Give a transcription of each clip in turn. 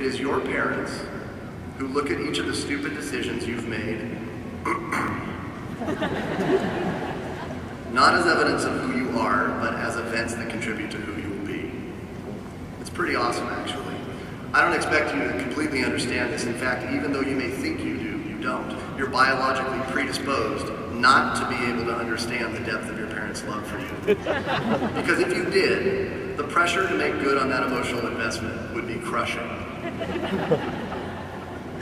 it is your parents who look at each of the stupid decisions you've made not as evidence of who you are, but as events that contribute to who you will be. It's pretty awesome, actually. I don't expect you to completely understand this. In fact, even though you may think you do, you don't. You're biologically predisposed not to be able to understand the depth of your parents' love for you. Because if you did, the pressure to make good on that emotional investment would be crushing.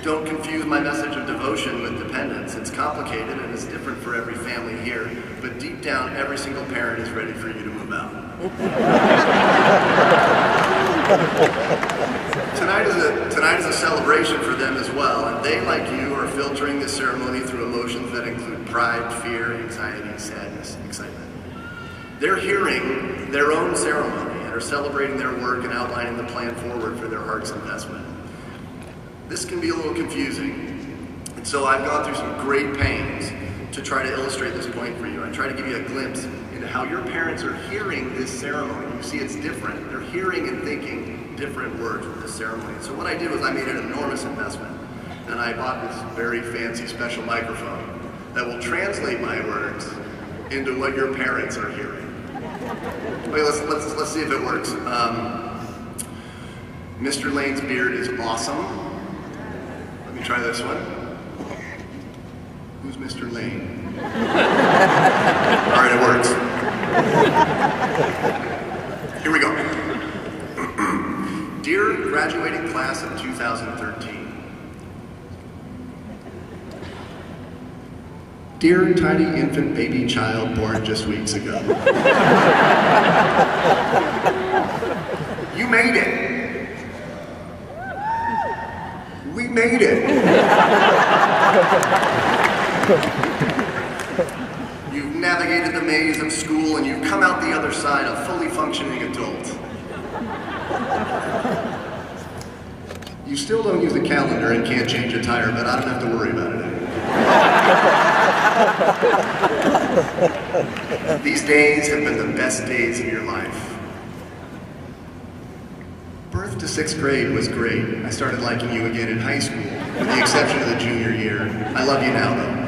Don't confuse my message of devotion with dependence. It's complicated and it's different for every family here, but deep down, every single parent is ready for you to move out. Tonight is a celebration for them as well, and they, like you, are filtering this ceremony through emotions that include pride, fear, anxiety, sadness, excitement. They're hearing their own ceremony and are celebrating their work and outlining the plan forward for their heart's investment. This can be a little confusing, and so I've gone through some great pains to try to illustrate this point for you. I try to give you a glimpse into how your parents are hearing this ceremony. You see, it's different. They're hearing and thinking different words with this ceremony. So what I did was I made an enormous investment, and I bought this very fancy special microphone that will translate my words into what your parents are hearing. Okay, let's see if it works. Mr. Lane's beard is awesome. Let me try this one. Who's Mr. Lane? All right, it works. Here we go. Dear graduating class of 2013. Dear tiny infant baby child born just weeks ago. You made it. We made it. You've navigated the maze of school and you've come out the other side a fully functioning adult. You still don't use a calendar and can't change a tire, but I don't have to worry about it anymore. These days have been the best days of your life. Birth to 6th grade was great. I started liking you again in high school, with the exception of the junior year. I love you now, though.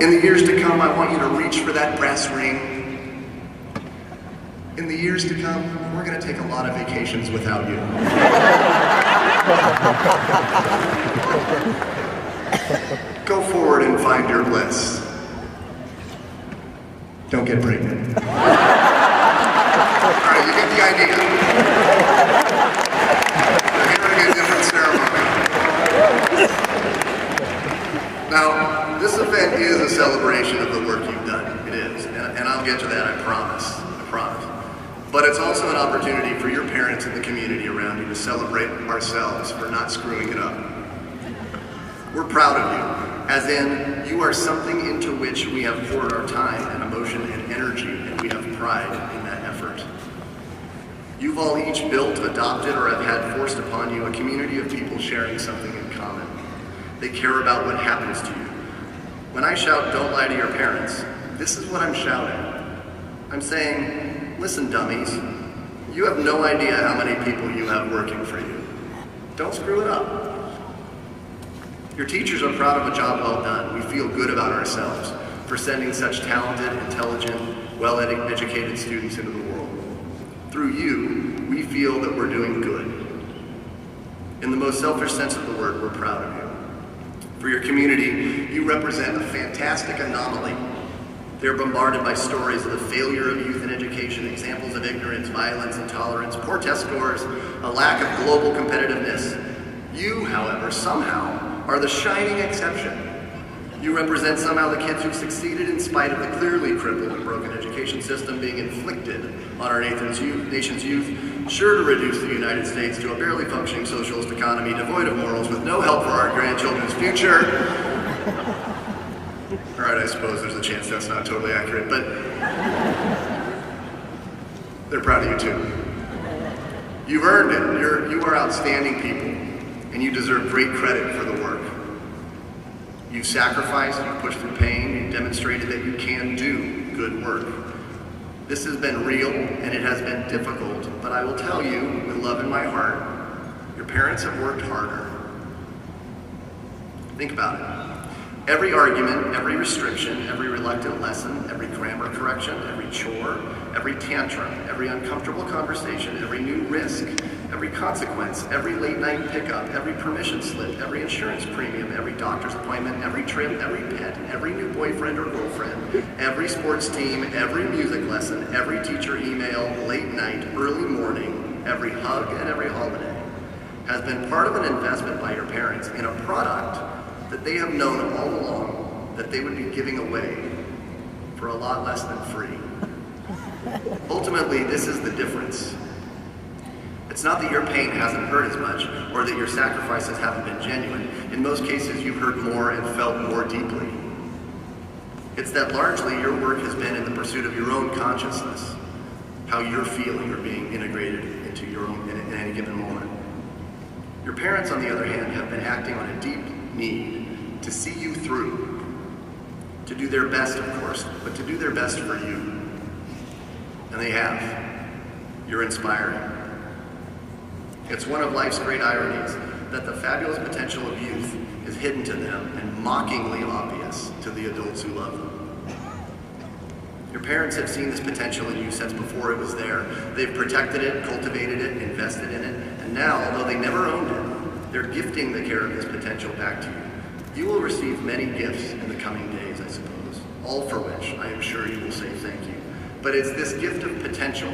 In the years to come, I want you to reach for that brass ring. In the years to come, we're going to take a lot of vacations without you. Go forward and find your bliss. Don't get pregnant. All right, you get the idea. We're hearing a different ceremony. Now, this event is a celebration of the work you've done. It is, and I'll get to that, I promise. I promise. But it's also an opportunity for your parents and the community around you to celebrate ourselves for not screwing it up. We're proud of you, as in, you are something into which we have poured our time and emotion and energy, and we have pride in that effort. You've all each built, adopted, or have had forced upon you a community of people sharing something in common. They care about what happens to you. When I shout, "Don't lie to your parents," this is what I'm shouting. I'm saying, listen, dummies, you have no idea how many people you have working for you. Don't screw it up. Your teachers are proud of a job well done. We feel good about ourselves for sending such talented, intelligent, well-educated students into the world. Through you, we feel that we're doing good. In the most selfish sense of the word, we're proud of you. For your community, you represent a fantastic anomaly. They're bombarded by stories of the failure of youth in education, examples of ignorance, violence, intolerance, poor test scores, a lack of global competitiveness. You, however, somehow are the shining exception. You represent somehow the kids who've succeeded in spite of the clearly crippled and broken education system being inflicted on our nation's youth, sure to reduce the United States to a barely functioning socialist economy devoid of morals with no help for our grandchildren's future. All right, I suppose there's a chance that's not totally accurate, but they're proud of you too. You've earned it. You are outstanding people, and you deserve great credit for the work. You've sacrificed, you've pushed through pain, you've demonstrated that you can do good work. This has been real and it has been difficult, but I will tell you, with love in my heart, your parents have worked harder. Think about it. Every argument, every restriction, every reluctant lesson, every grammar correction, every chore, every tantrum, every uncomfortable conversation, every new risk, every consequence, every late night pickup, every permission slip, every insurance premium, every doctor's appointment, every trip, every pet, every new boyfriend or girlfriend, every sports team, every music lesson, every teacher email, late night, early morning, every hug, and every holiday has been part of an investment by your parents in a product that they have known all along that they would be giving away for a lot less than free. Ultimately, this is the difference. It's not that your pain hasn't hurt as much or that your sacrifices haven't been genuine. In most cases, you've hurt more and felt more deeply. It's that largely your work has been in the pursuit of your own consciousness, how you're feeling or being integrated into your own in any given moment. Your parents, on the other hand, have been acting on a deep need to see you through, to do their best, of course, but to do their best for you. And they have. You're inspiring. It's one of life's great ironies that the fabulous potential of youth is hidden to them and mockingly obvious to the adults who love them. Your parents have seen this potential in you since before it was there. They've protected it, cultivated it, invested in it, and now, although they never owned it, they're gifting the care of this potential back to you. You will receive many gifts in the coming days, I suppose, all for which I am sure you will say thank you. But it's this gift of potential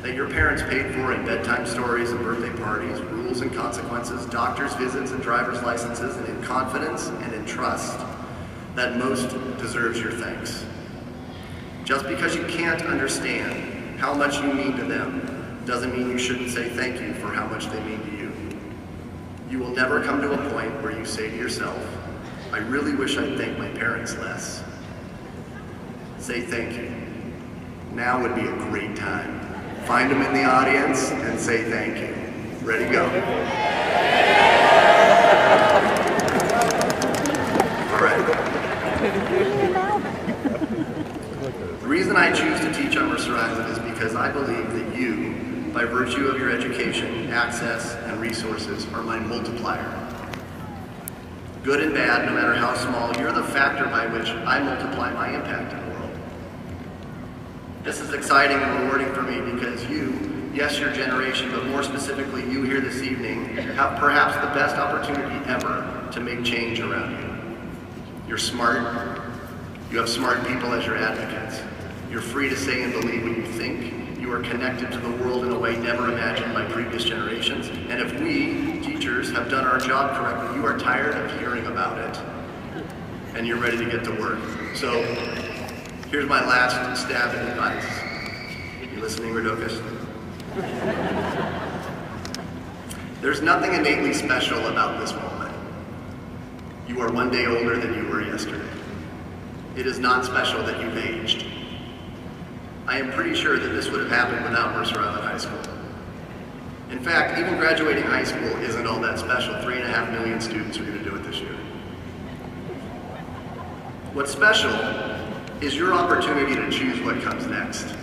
that your parents paid for in bedtime stories and birthday parties, rules and consequences, doctor's visits and driver's licenses, and in confidence and in trust that most deserves your thanks. Just because you can't understand how much you mean to them doesn't mean you shouldn't say thank you for how much they mean to you. You will never come to a point where you say to yourself, I really wish I'd thank my parents less. Say thank you. Now would be a great time. Find them in the audience and say thank you. Ready, go. All right. The reason I choose to teach on Mercer Island is because I believe that you, by virtue of your education, access, and resources, are my multiplier. Good and bad, no matter how small, you're the factor by which I multiply my impact in the world. This is exciting and rewarding for me because you, yes, your generation, but more specifically you here this evening, have perhaps the best opportunity ever to make change around you. You're smart. You have smart people as your advocates. You're free to say and believe what you think. You are connected to the world in a way never imagined by previous generations. And if we, teachers, have done our job correctly, you are tired of hearing about it. And you're ready to get to work. So, here's my last stab at advice. You listening, Rodocus? There's nothing innately special about this moment. You are one day older than you were yesterday. It is not special that you've aged. I am pretty sure that this would have happened without Mercer Island High School. In fact, even graduating high school isn't all that special. 3.5 million students are going to do it this year. What's special is your opportunity to choose what comes next.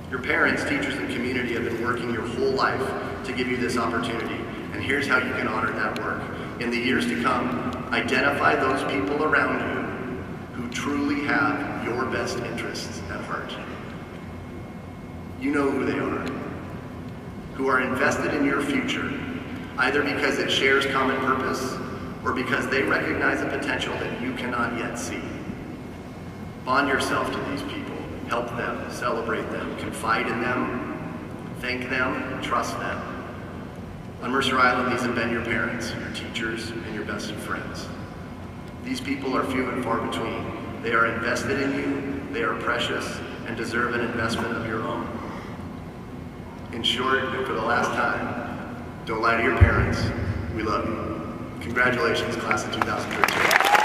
Your parents, teachers, and community have been working your whole life to give you this opportunity, and here's how you can honor that work. In the years to come, identify those people around you who truly have your best interests at heart. You know who they are, who are invested in your future, either because it shares common purpose or because they recognize a potential that you cannot yet see. Bond yourself to these people, help them, celebrate them, confide in them, thank them, trust them. On Mercer Island, these have been your parents, your teachers, and your best of friends. These people are few and far between. They are invested in you, they are precious, and deserve an investment of your own. In short, and for the last time, don't lie to your parents. We love you. Congratulations, class of 2013.